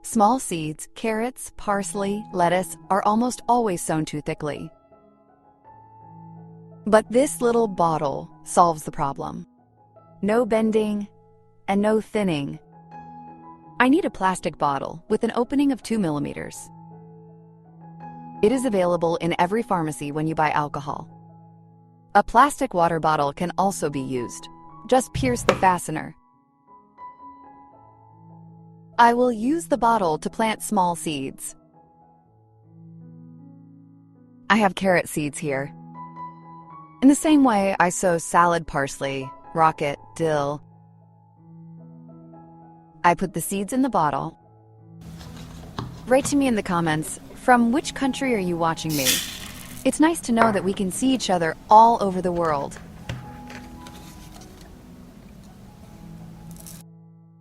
Small seeds, carrots, parsley, lettuce are almost always sown too thickly. But this little bottle solves the problem. No bending and no thinning. I need a plastic bottle with an opening of 2 millimeters. It is available in every pharmacy when you buy alcohol. A plastic water bottle can also be used. Just pierce the fastener. I will use the bottle to plant small seeds. I have carrot seeds here. In the same way, I sow salad parsley, rocket, dill. I put the seeds in the bottle. Write to me in the comments, from which country are you watching me? It's nice to know that we can see each other all over the world.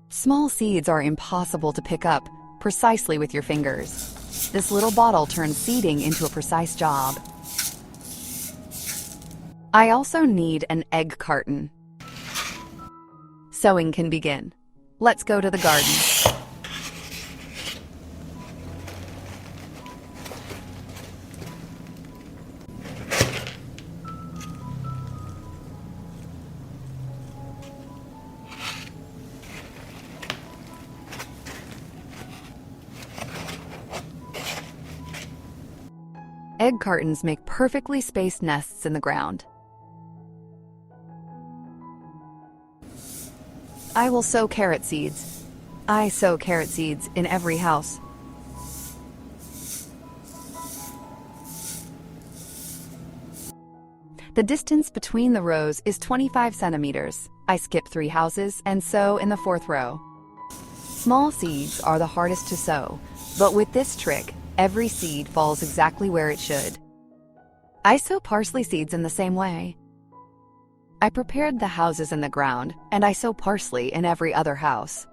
Small seeds are impossible to pick up precisely with your fingers. This little bottle turns seeding into a precise job. I also need an egg carton. Sowing can begin. Let's go to the garden. Egg cartons make perfectly spaced nests in the ground. I will sow carrot seeds. I sow carrot seeds in every house. The distance between the rows is 25 centimeters. I skip 3 houses and sow in the 4th row. Small seeds are the hardest to sow, but with this trick, every seed falls exactly where it should. I sow parsley seeds in the same way. I prepared the houses in the ground, and I sow parsley in every other house.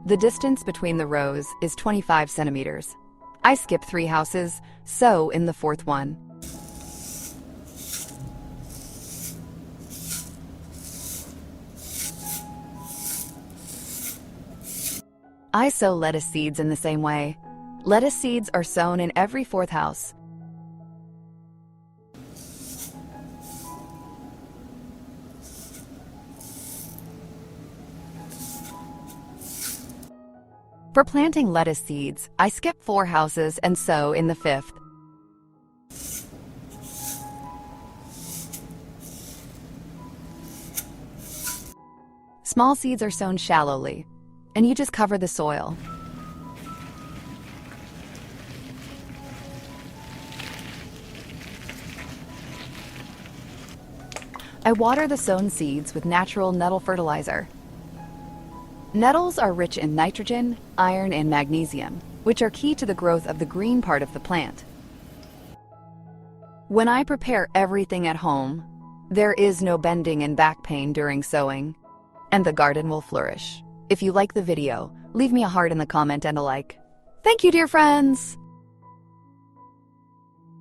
The distance between the rows is 25 centimeters. I skip 3 houses, sow in the 4th one. I sow lettuce seeds in the same way. Lettuce seeds are sown in every 4th house. For planting lettuce seeds, I skip 4 houses and sow in the 5th. Small seeds are sown shallowly, and you just cover the soil. I water the sown seeds with natural nettle fertilizer. Nettles are rich in nitrogen, iron, and magnesium, which are key to the growth of the green part of the plant. When I prepare everything at home, there is no bending and back pain during sowing, and the garden will flourish. If you like the video, leave me a heart in the comment and a like. Thank you, dear friends!